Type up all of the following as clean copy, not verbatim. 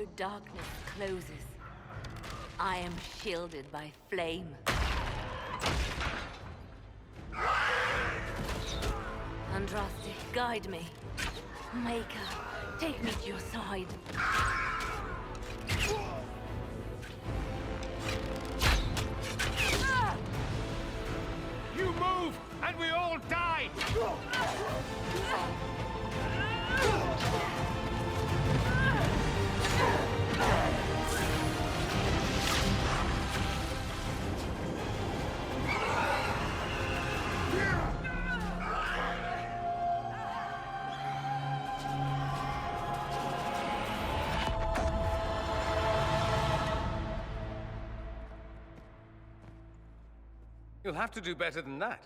shadow darkness closes, I am shielded by flame. Andraste, guide me. Maker, take me to your side. You move, and we all die! You'll have to do better than that.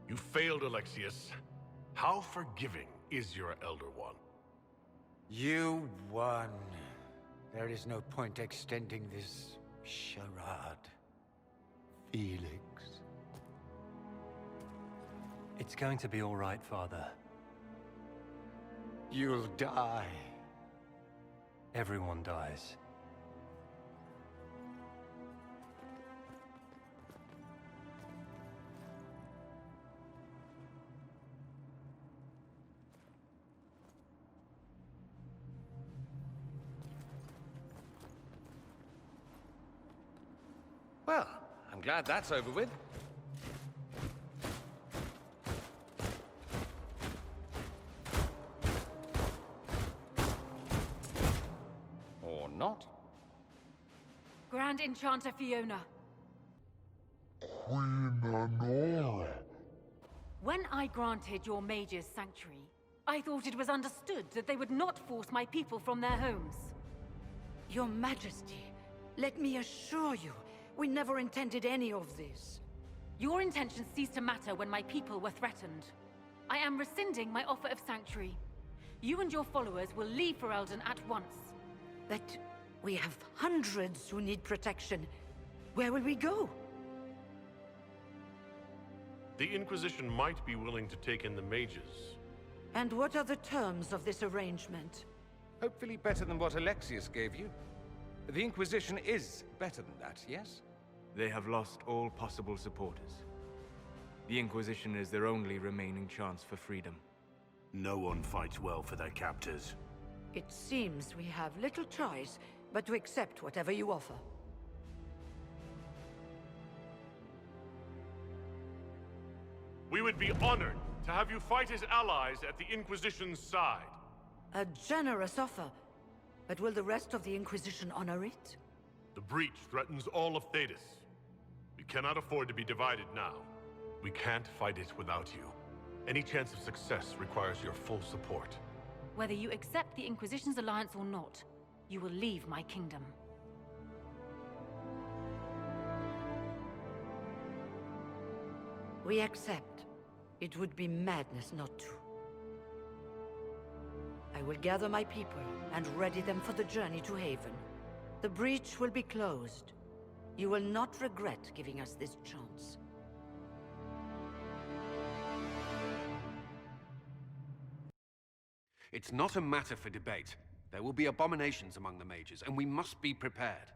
You failed, Alexius. How forgiving is your Elder One? You won. There is no point extending this charade. Felix. It's going to be all right, Father. You'll die. Everyone dies. Well, I'm glad that's over with. Or not. Grand Enchanter Fiona. Queen Anora. When I granted your mages sanctuary, I thought it was understood that they would not force my people from their homes. Your Majesty, let me assure you, we never intended any of this. Your intentions ceased to matter when my people were threatened. I am rescinding my offer of sanctuary. You and your followers will leave for Aladan at once. But we have hundreds who need protection. Where will we go? The Inquisition might be willing to take in the mages. And what are the terms of this arrangement? Hopefully better than what Alexius gave you. The Inquisition is better than that, yes? They have lost all possible supporters. The Inquisition is their only remaining chance for freedom. No one fights well for their captors. It seems we have little choice but to accept whatever you offer. We would be honored to have you fight as allies at the Inquisition's side. A generous offer. But will the rest of the Inquisition honor it? The breach threatens all of Thedas. We cannot afford to be divided now. We can't fight it without you. Any chance of success requires your full support. Whether you accept the Inquisition's alliance or not, you will leave my kingdom. We accept. It would be madness not to. I will gather my people and ready them for the journey to Haven. The breach will be closed. You will not regret giving us this chance. It's not a matter for debate. There will be abominations among the mages, and we must be prepared.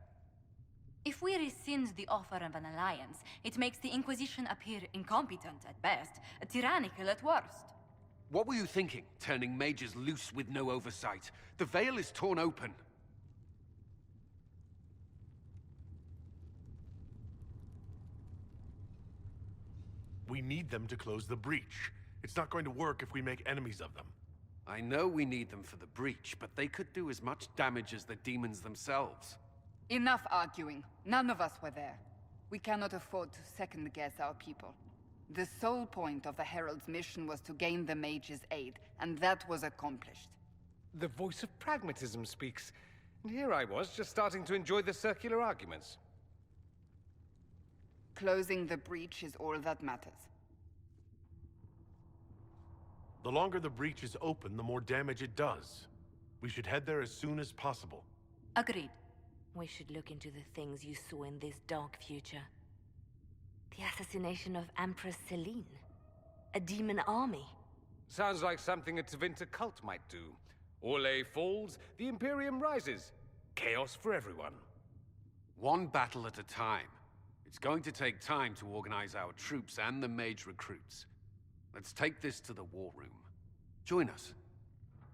If we rescind the offer of an alliance, it makes the Inquisition appear incompetent at best, tyrannical at worst. What were you thinking, turning mages loose with no oversight? The veil is torn open. We need them to close the breach. It's not going to work if we make enemies of them. I know we need them for the breach, but they could do as much damage as the demons themselves. Enough arguing. None of us were there. We cannot afford to second-guess our people. The sole point of the Herald's mission was to gain the mage's aid, and that was accomplished. The voice of pragmatism speaks. And here I was, just starting to enjoy the circular arguments. Closing the breach is all that matters. The longer the breach is open, the more damage it does. We should head there as soon as possible. Agreed. We should look into the things you saw in this dark future. The assassination of Empress Celine. A demon army. Sounds like something a Tevinter cult might do. Orlais falls, the Imperium rises. Chaos for everyone. One battle at a time. It's going to take time to organize our troops and the mage recruits. Let's take this to the war room. Join us.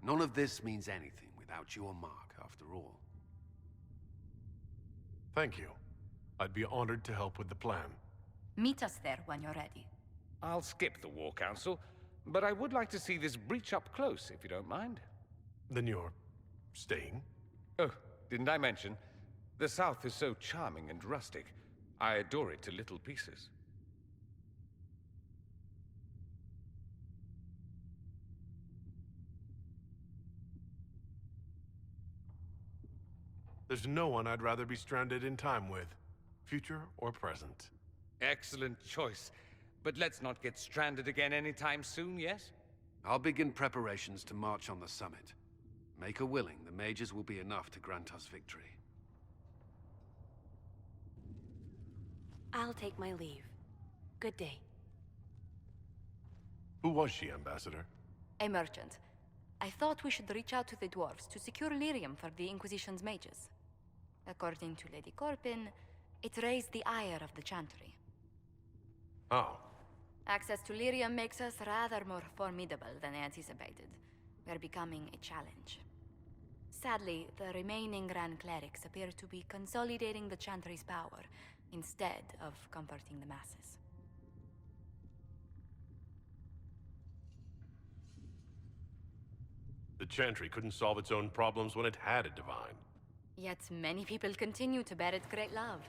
None of this means anything without your mark, after all. Thank you. I'd be honored to help with the plan. Meet us there when you're ready. I'll skip the War Council, but I would like to see this breach up close, if you don't mind. Then you're staying? Oh, didn't I mention? The South is so charming and rustic. I adore it to little pieces. There's no one I'd rather be stranded in time with, future or present. Excellent choice. But let's not get stranded again anytime soon, yes? I'll begin preparations to march on the summit. Make her willing, the mages will be enough to grant us victory. I'll take my leave. Good day. Who was she, Ambassador? A merchant. I thought we should reach out to the dwarves to secure lyrium for the Inquisition's mages. According to Lady Corpin, it raised the ire of the Chantry. Oh. Access to lyrium makes us rather more formidable than anticipated. We're becoming a challenge. Sadly, the remaining Grand Clerics appear to be consolidating the Chantry's power, instead of comforting the masses. The Chantry couldn't solve its own problems when it had a divine. Yet many people continue to bear it great love.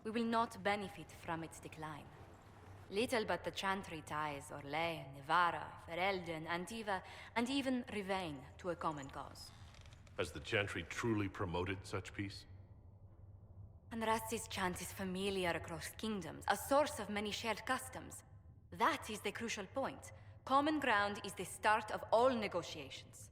We will not benefit from its decline. Little but the Chantry ties Orlais, Nevarra, Ferelden, Antiva, and even Rivain to a common cause. Has the Chantry truly promoted such peace? Andraste's chant is familiar across kingdoms, a source of many shared customs. That is the crucial point. Common ground is the start of all negotiations.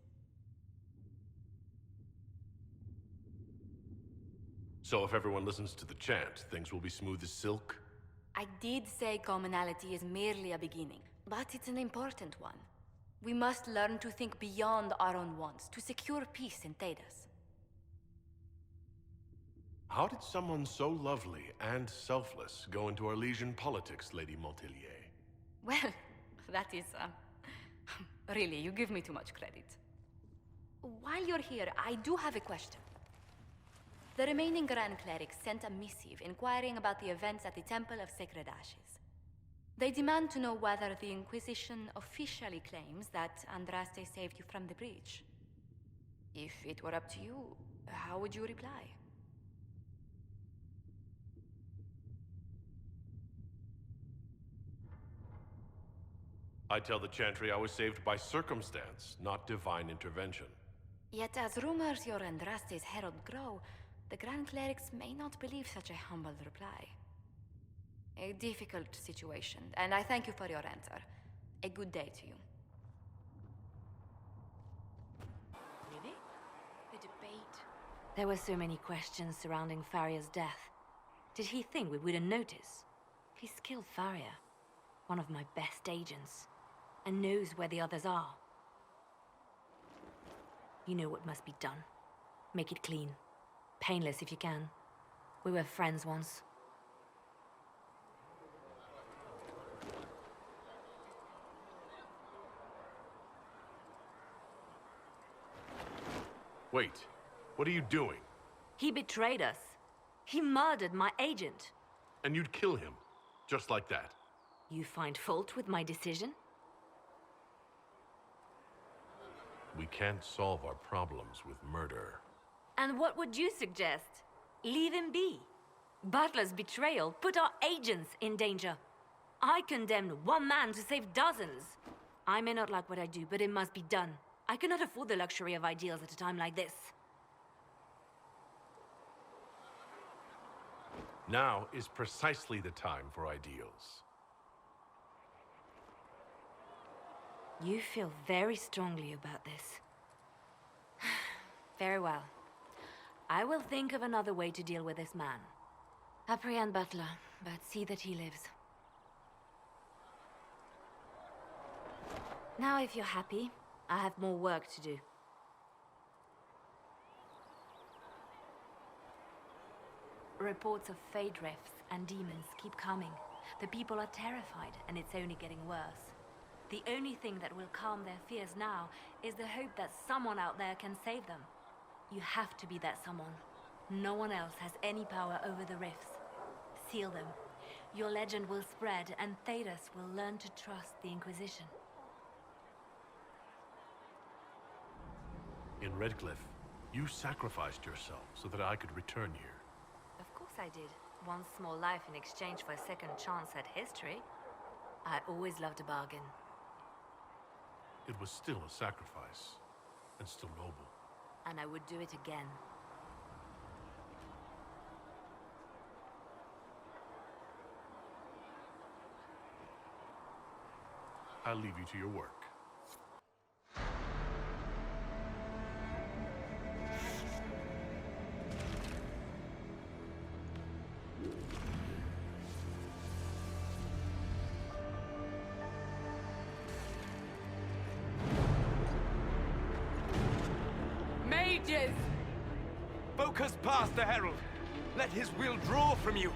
So if everyone listens to the chant, things will be smooth as silk? I did say commonality is merely a beginning, but it's an important one. We must learn to think beyond our own wants, to secure peace in Thedas. How did someone so lovely and selfless go into Arlesian politics, Lady Montillier? Well, that is, really, you give me too much credit. While you're here, I do have a question. The remaining Grand Clerics sent a missive inquiring about the events at the Temple of Sacred Ashes. They demand to know whether the Inquisition officially claims that Andraste saved you from the breach. If it were up to you, how would you reply? I tell the Chantry I was saved by circumstance, not divine intervention. Yet as rumors your Andraste's herald grow, the Grand Clerics may not believe such a humble reply. A difficult situation, and I thank you for your answer. A good day to you. Really? The debate. There were so many questions surrounding Faria's death. Did he think we wouldn't notice? He's killed Faria, one of my best agents, and knows where the others are. You know what must be done. Make it clean. Painless if you can. We were friends once. Wait, what are you doing? He betrayed us. He murdered my agent. And you'd kill him, just like that. You find fault with my decision? We can't solve our problems with murder. And what would you suggest? Leave him be. Butler's betrayal put our agents in danger. I condemned one man to save dozens. I may not like what I do, but it must be done. I cannot afford the luxury of ideals at a time like this. Now is precisely the time for ideals. You feel very strongly about this. Very well. I will think of another way to deal with this man. Apprehend Butler, but see that he lives. Now, if you're happy, I have more work to do. Reports of fade rifts and demons keep coming. The people are terrified, and it's only getting worse. The only thing that will calm their fears now is the hope that someone out there can save them. You have to be that someone. No one else has any power over the rifts. Seal them. Your legend will spread, and Thedas will learn to trust the Inquisition. In Redcliffe, you sacrificed yourself so that I could return here. Of course I did. One small life in exchange for a second chance at history. I always loved a bargain. It was still a sacrifice, and still noble. And I would do it again. I'll leave you to your work. Mages! Focus past the Herald. Let his will draw from you.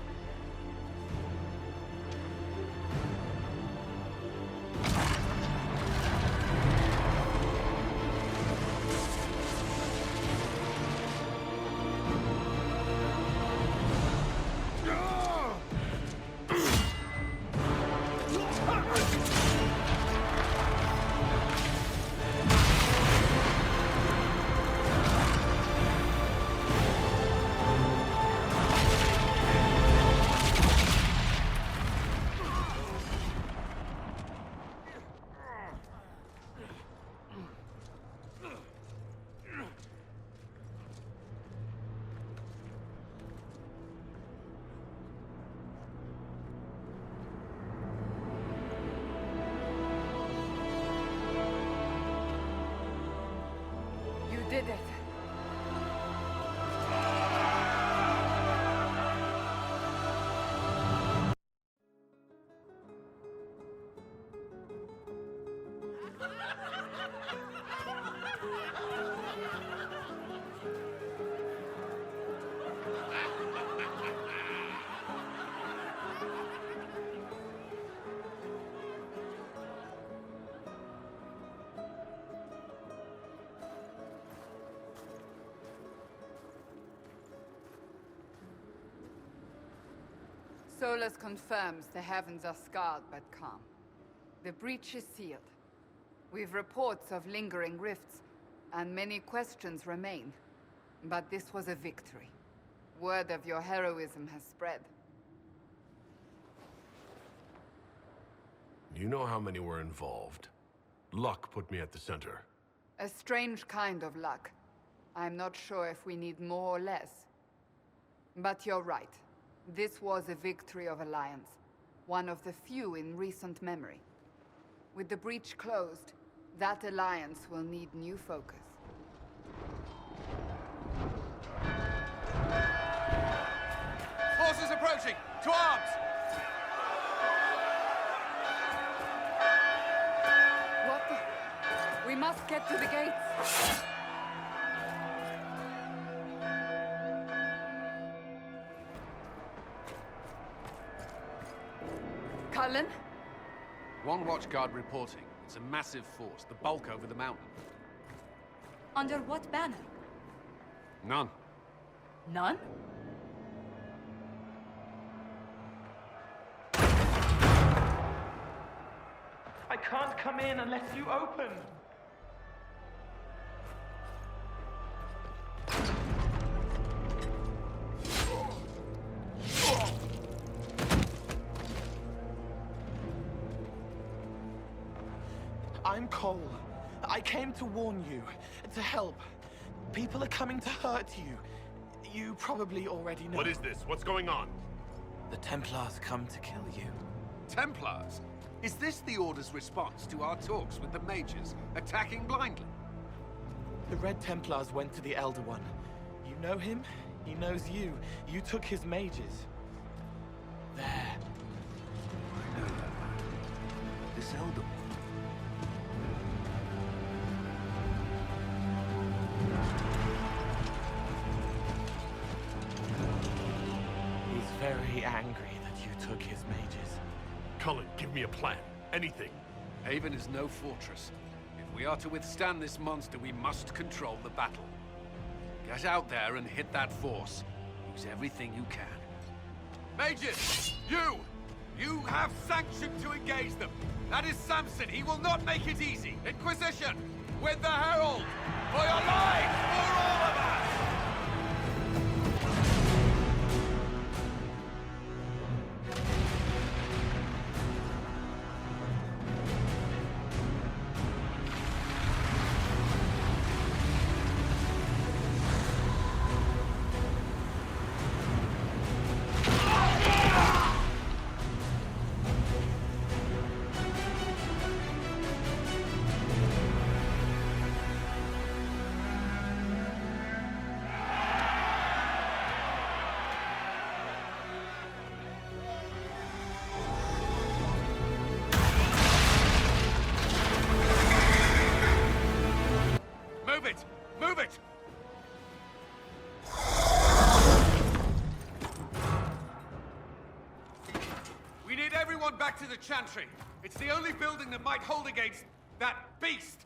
Did it. Solus confirms the heavens are scarred but calm. The breach is sealed. We've reports of lingering rifts, and many questions remain. But this was a victory. Word of your heroism has spread. You know how many were involved. Luck put me at the center. A strange kind of luck. I'm not sure if we need more or less. But you're right. This was a victory of Alliance. One of the few in recent memory. With the breach closed, that alliance will need new focus. Forces approaching! To arms! What the? We must get to the gates! Cullen? One watchguard reporting. It's a massive force, the bulk over the mountain. Under what banner? None. None? I can't come in unless you open. I'm Cole. I came to warn you, to help. People are coming to hurt you. You probably already know. What is this? What's going on? The Templars come to kill you. Templars? Is this the Order's response to our talks with the mages, attacking blindly? The Red Templars went to the Elder One. You know him? He knows you. You took his mages. There. I know that man. This Elder One. very angry that you took his mages. Cullen, give me a plan. Anything. Haven is no fortress. If we are to withstand this monster, we must control the battle. Get out there and hit that force. Use everything you can. Mages! You have sanction to engage them. That is Samson. He will not make it easy. Inquisition! With the Herald! For your lives! For all of us! Move it! We need everyone back to the Chantry. It's the only building that might hold against that beast.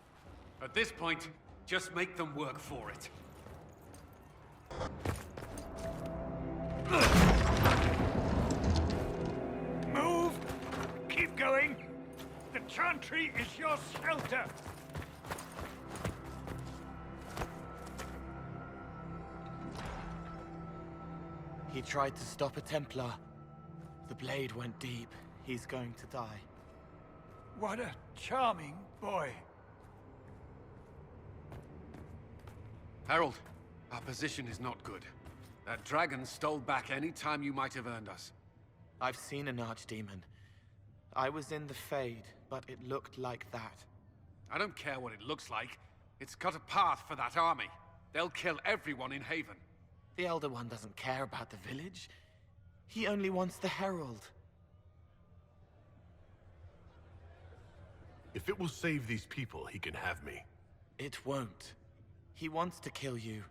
At this point, just make them work for it. Move! Keep going! The Chantry is your shelter! He tried to stop a Templar. The blade went deep. He's going to die. What a charming boy. Herald, our position is not good. That dragon stole back any time you might have earned us. I've seen an archdemon. I was in the Fade, but it looked like that. I don't care what it looks like. It's got a path for that army. They'll kill everyone in Haven. The Elder One doesn't care about the village. He only wants the Herald. If it will save these people, he can have me. It won't. He wants to kill you.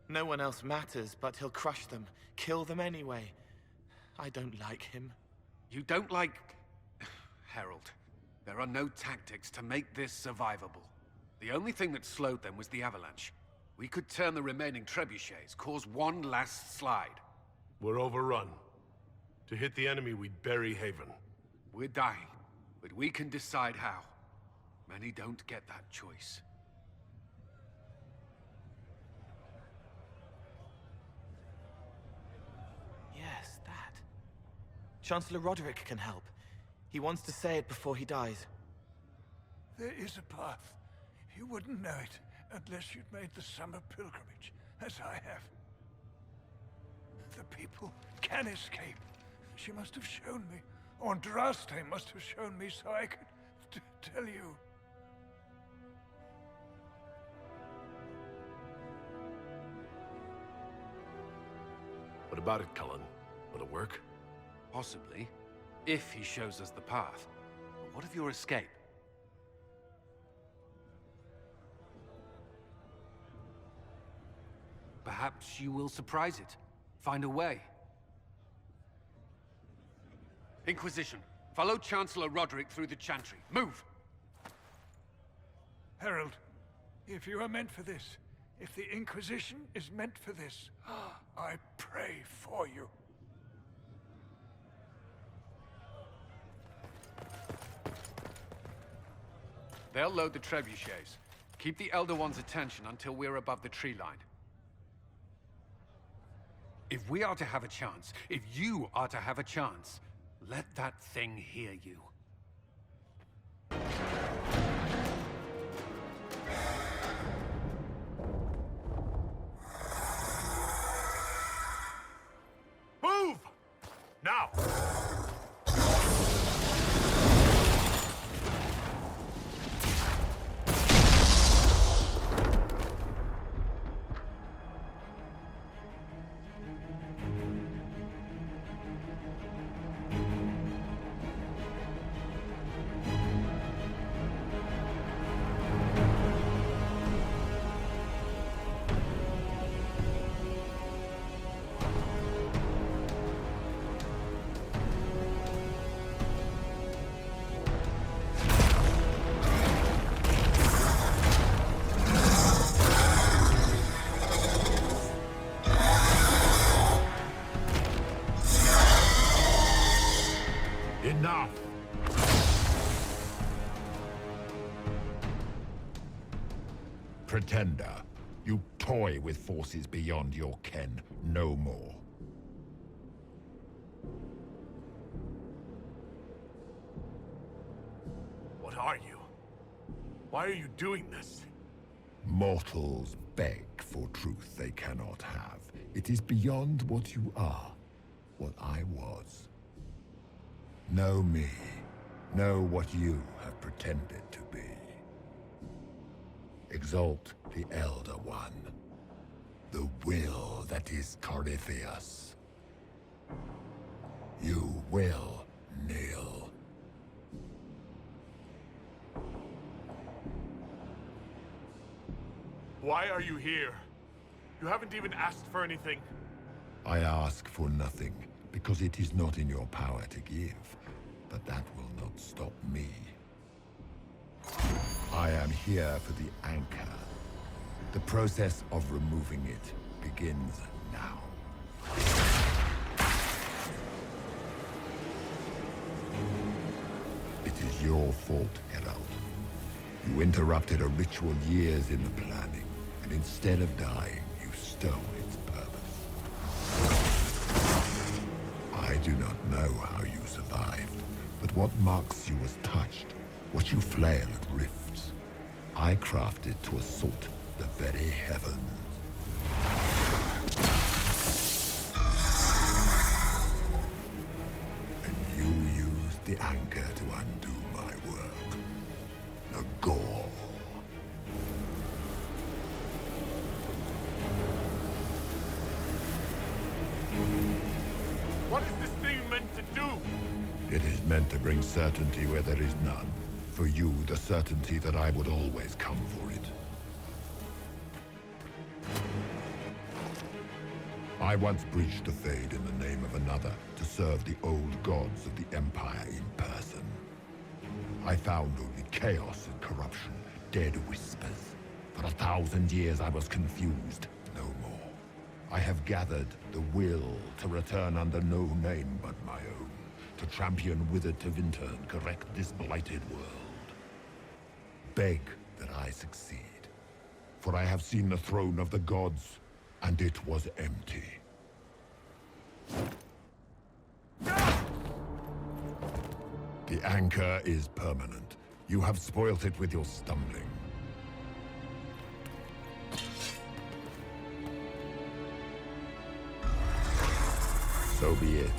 No one else matters, but he'll crush them, kill them anyway. I don't like him. You don't like... Herald, there are no tactics to make this survivable. The only thing that slowed them was the avalanche. We could turn the remaining trebuchets, cause one last slide. We're overrun. To hit the enemy, we'd bury Haven. We're dying, but we can decide how. Many don't get that choice. Yes, that. Chancellor Roderick can help. He wants to say it before he dies. There is a path. You wouldn't know it unless you'd made the summer pilgrimage, as I have. The people can escape. She must have shown me. Andraste must have shown me so I could tell you. What about it, Cullen? Will it work? Possibly, if he shows us the path. But what of your escape? Perhaps you will surprise it. Find a way. Inquisition, follow Chancellor Roderick through the Chantry. Move! Herald, if you are meant for this, if the Inquisition is meant for this, I pray for you. They'll load the trebuchets. Keep the Elder One's attention until we're above the tree line. If we are to have a chance, if you are to have a chance, let that thing hear you. Move! Now! pretender. You toy with forces beyond your ken, no more. What are you? Why are you doing this? Mortals beg for truth they cannot have. It is beyond what you are, what I was. Know me. Know what you have pretended to be. Exalt the Elder One. The will that is Corypheus. You will kneel. Why are you here? You haven't even asked for anything. I ask for nothing, because it is not in your power to give. But that will not stop me. I am here for the anchor. The process of removing it begins now. It is your fault, Herald. You interrupted a ritual years in the planning, and instead of dying, you stole its purpose. I do not know how you survived, but what marks you as touched, what you flail at rifts, I crafted to assault the very heavens. And you used the anchor to undo my work. The gore. What is this thing meant to do? It is meant to bring certainty where there is none. For you, the certainty that I would always come for it. I once breached the Fade in the name of another to serve the old gods of the Empire in person. I found only chaos and corruption, dead whispers. For 1,000 years I was confused, no more. I have gathered the will to return under no name but my own, to champion withered Tevinter and correct this blighted world. Beg that I succeed, for I have seen the throne of the gods, and it was empty. The anchor is permanent. You have spoilt it with your stumbling. So be it.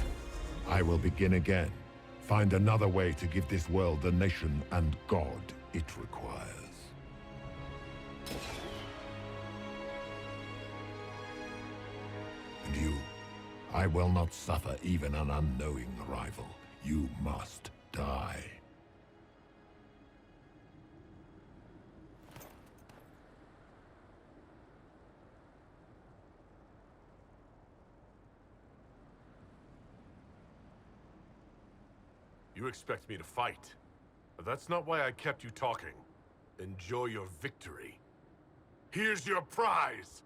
I will begin again. Find another way to give this world the nation and God it requires. And you, I will not suffer even an unknowing rival. You must die. You expect me to fight. But that's not why I kept you talking. Enjoy your victory. Here's your prize!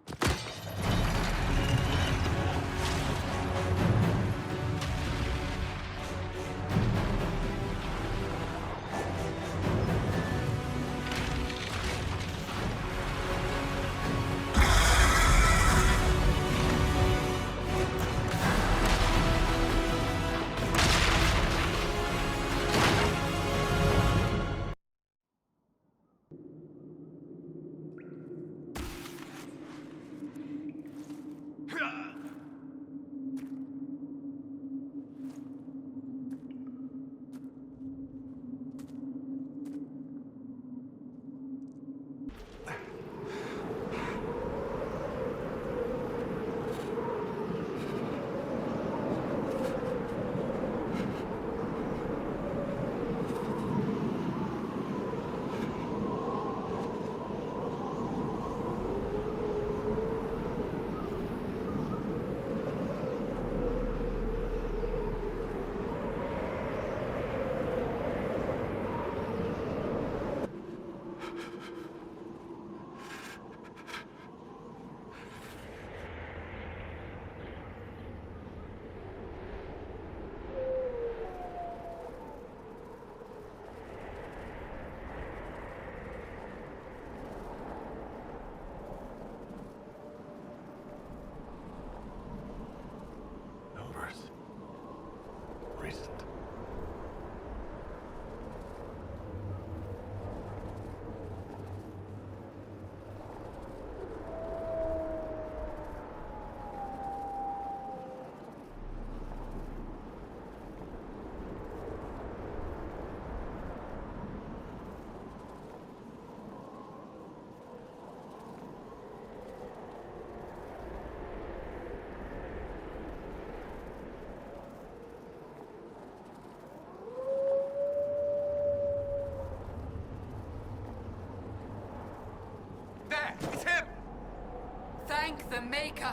Thank the Maker!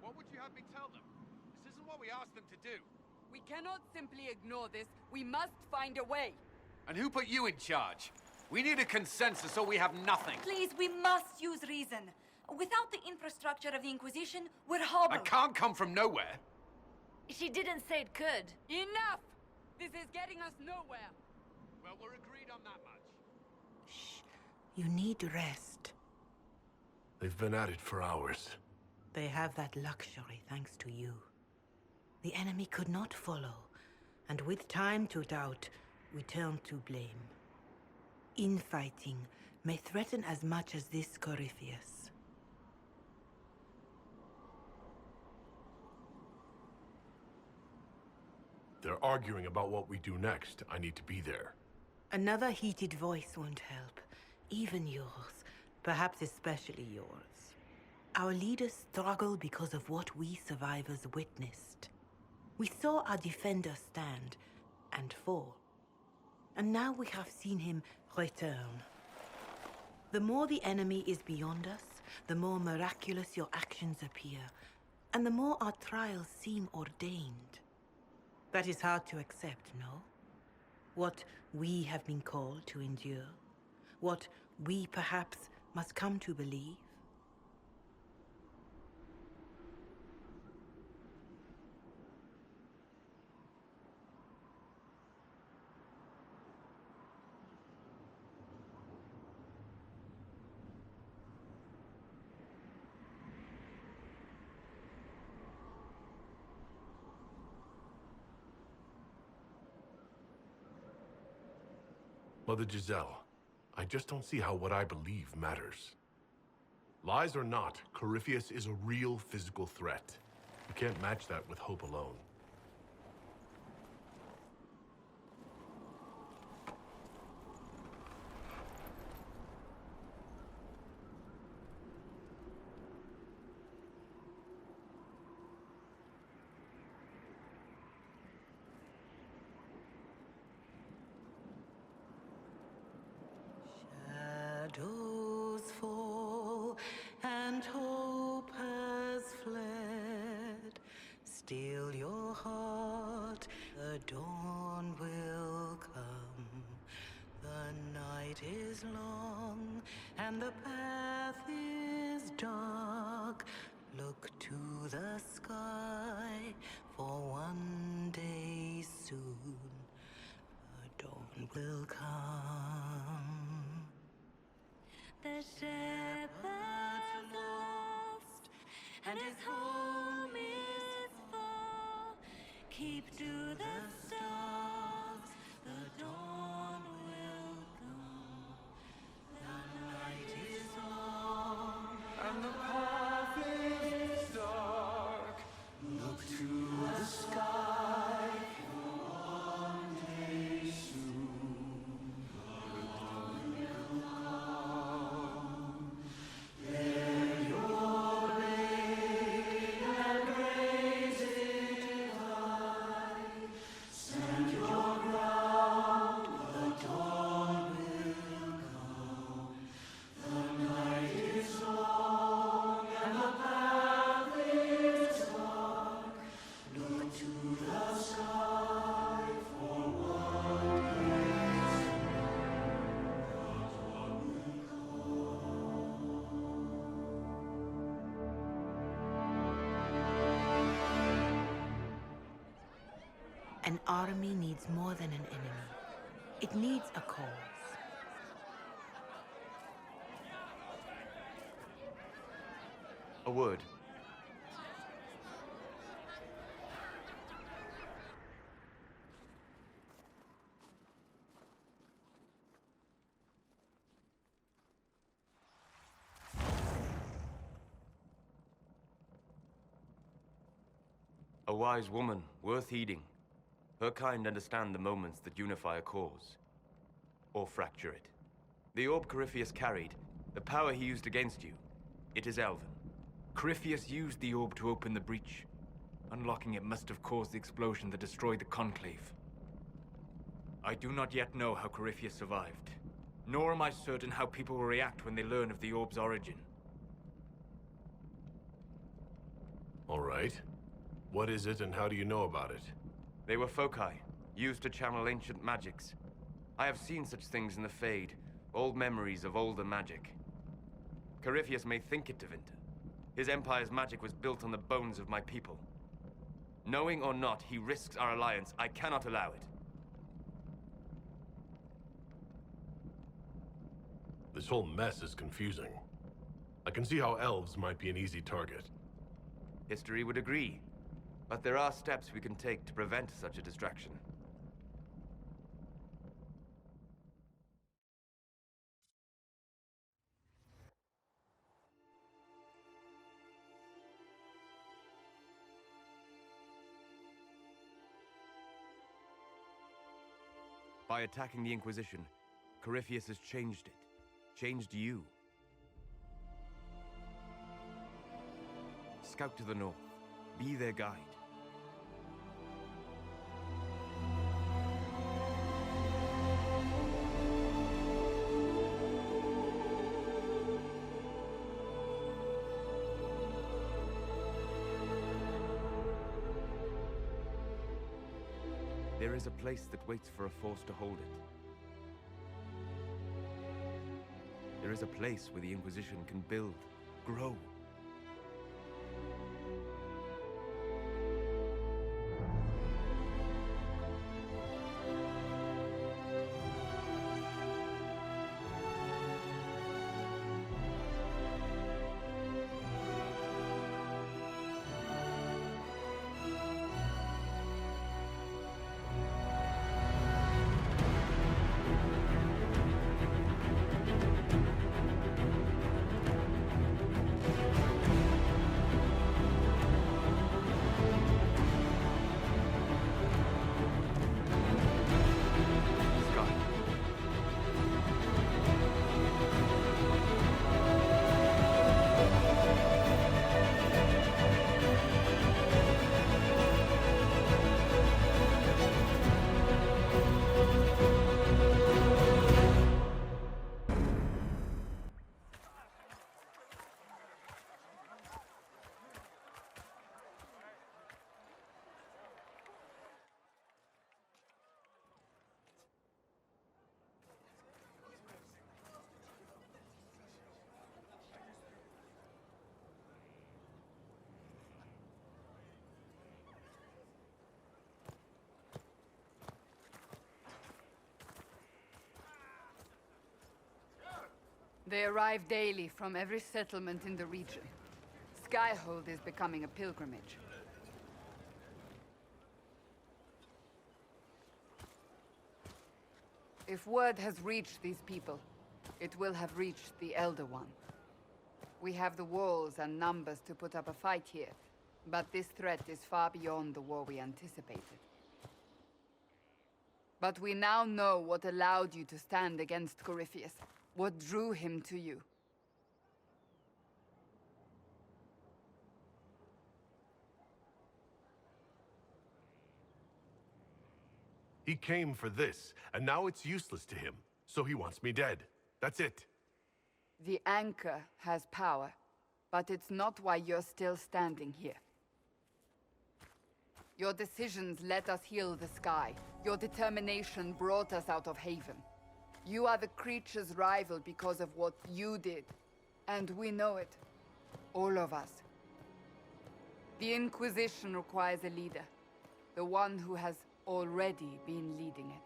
What would you have me tell them? This isn't what we asked them to do. We cannot simply ignore this. We must find a way. And who put you in charge? We need a consensus or we have nothing. Please, we must use reason. Without the infrastructure of the Inquisition, we're hobbled. I can't come from nowhere. She didn't say it could. Enough! This is getting us nowhere. Well, we're agreed on that much. You need rest. They've been at it for hours. They have that luxury thanks to you. The enemy could not follow, and with time to doubt, we turn to blame. Infighting may threaten as much as this Corypheus. They're arguing about what we do next. I need to be there. Another heated voice won't help. Even yours. Perhaps especially yours. Our leaders struggle because of what we survivors witnessed. We saw our defender stand and fall. And now we have seen him return. The more the enemy is beyond us, the more miraculous your actions appear, and the more our trials seem ordained. That is hard to accept, no? What we have been called to endure, what we perhaps must come to believe. Mother Giselle, I just don't see how what I believe matters. Lies or not, Corypheus is a real physical threat. You can't match that with hope alone. Shadows fall and hope has fled. Still your heart, the dawn will come. The night is long and the path is dark. Look to the sky, for one day soon the dawn will come. The shepherd's lost, and his home is far. Keep to the stars, the dawn will come. The night is long, And the path is dark. Look to the sky, for one day soon the dawn will come. Bear your blade and raise it high. Stand your ground, the dawn will come. The night is long and the path is dark. Look to the sky, for one day An army needs more than an enemy. It needs a cause. A word. A wise woman, worth heeding. Her kind understand the moments that unify a cause, or fracture it. The orb Corypheus carried, the power he used against you, it is Elven. Corypheus used the orb to open the breach. Unlocking it must have caused the explosion that destroyed the Conclave. I do not yet know how Corypheus survived, nor am I certain how people will react when they learn of the orb's origin. All right. What is it and how do you know about it? They were foci, used to channel ancient magics. I have seen such things in the Fade, old memories of older magic. Corypheus may think it Tevinter. His empire's magic was built on the bones of my people. Knowing or not, he risks our alliance. I cannot allow it. This whole mess is confusing. I can see how elves might be an easy target. History would agree, but there are steps we can take to prevent such a distraction. By attacking the Inquisition, Corypheus has changed it. Changed you. Scout to the north. Be their guide. There is a place that waits for a force to hold it. There is a place where the Inquisition can build, grow. They arrive daily from every settlement in the region. Skyhold is becoming a pilgrimage. If word has reached these people, it will have reached the Elder One. We have the walls and numbers to put up a fight here, but this threat is far beyond the war we anticipated. But we now know what allowed you to stand against Corypheus. What drew him to you? He came for this, and now it's useless to him, so he wants me dead. That's it. The Anchor has power, but it's not why you're still standing here. Your decisions let us heal the sky. Your determination brought us out of Haven. You are the creature's rival because of what you did. And we know it. All of us. The Inquisition requires a leader. The one who has already been leading it.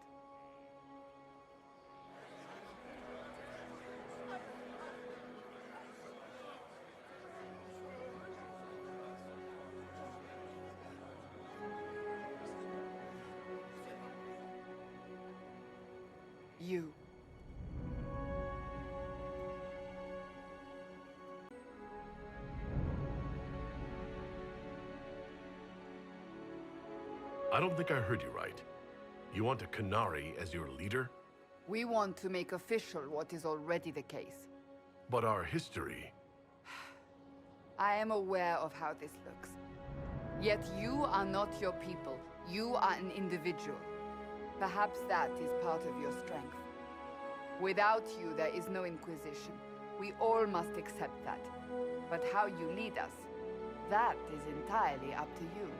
You. I don't think I heard you right. You want a Qunari as your leader? We want to make official what is already the case. But our history... I am aware of how this looks. Yet you are not your people. You are an individual. Perhaps that is part of your strength. Without you, there is no Inquisition. We all must accept that. But how you lead us, that is entirely up to you.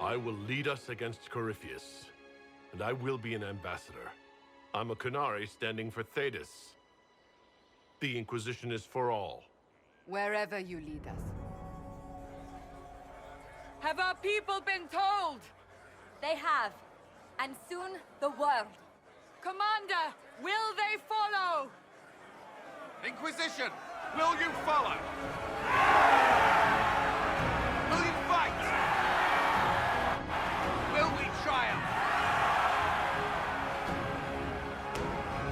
I will lead us against Corypheus, and I will be an ambassador. I'm a Qunari standing for Thedas. The Inquisition is for all. Wherever you lead us. Have our people been told? They have. And soon, the world. Commander, will they follow? Inquisition, will you follow? Will you fight? Will we triumph?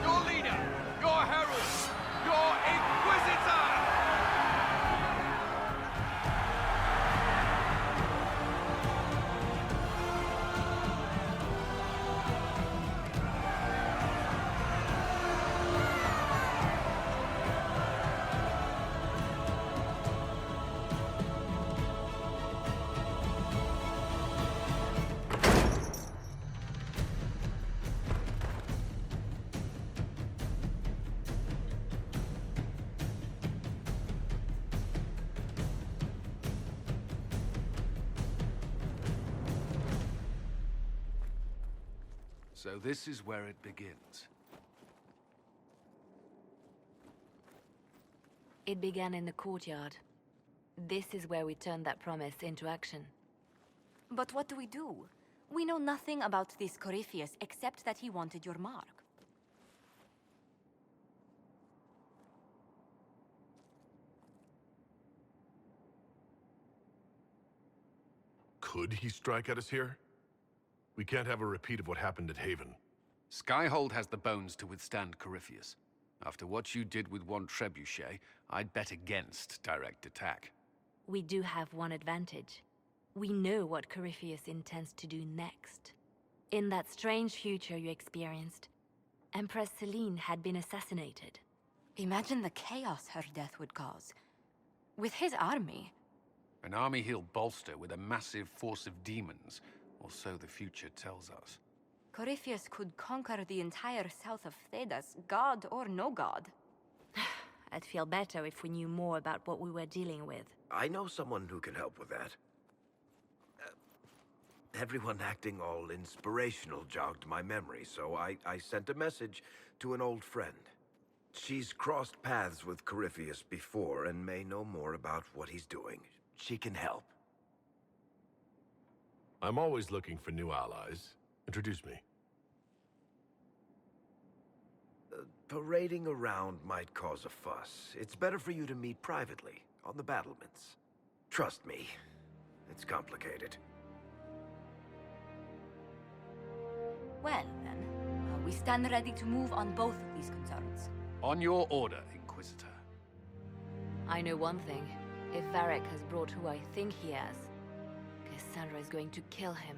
Your leader, your herald, your Inquisitor! So this is where it begins. It began in the courtyard. This is where we turned that promise into action. But what do? We know nothing about this Corypheus except that he wanted your mark. Could he strike at us here? We can't have a repeat of what happened at Haven. Skyhold has the bones to withstand Corypheus. After what you did with one trebuchet, I'd bet against direct attack. We do have one advantage. We know what Corypheus intends to do next. In that strange future you experienced, Empress Selene had been assassinated. Imagine the chaos her death would cause. With his army. An army he'll bolster with a massive force of demons, or so the future tells us. Corypheus could conquer the entire south of Thedas, god or no god. I'd feel better if we knew more about what we were dealing with. I know someone who can help with that. Everyone acting all inspirational jogged my memory, so I sent a message to an old friend. She's crossed paths with Corypheus before and may know more about what he's doing. She can help. I'm always looking for new allies. Introduce me. Parading around might cause a fuss. It's better for you to meet privately, on the battlements. Trust me, it's complicated. Well, then, we stand ready to move on both of these concerns. On your order, Inquisitor. I know one thing. If Varric has brought who I think he has, Cassandra is going to kill him.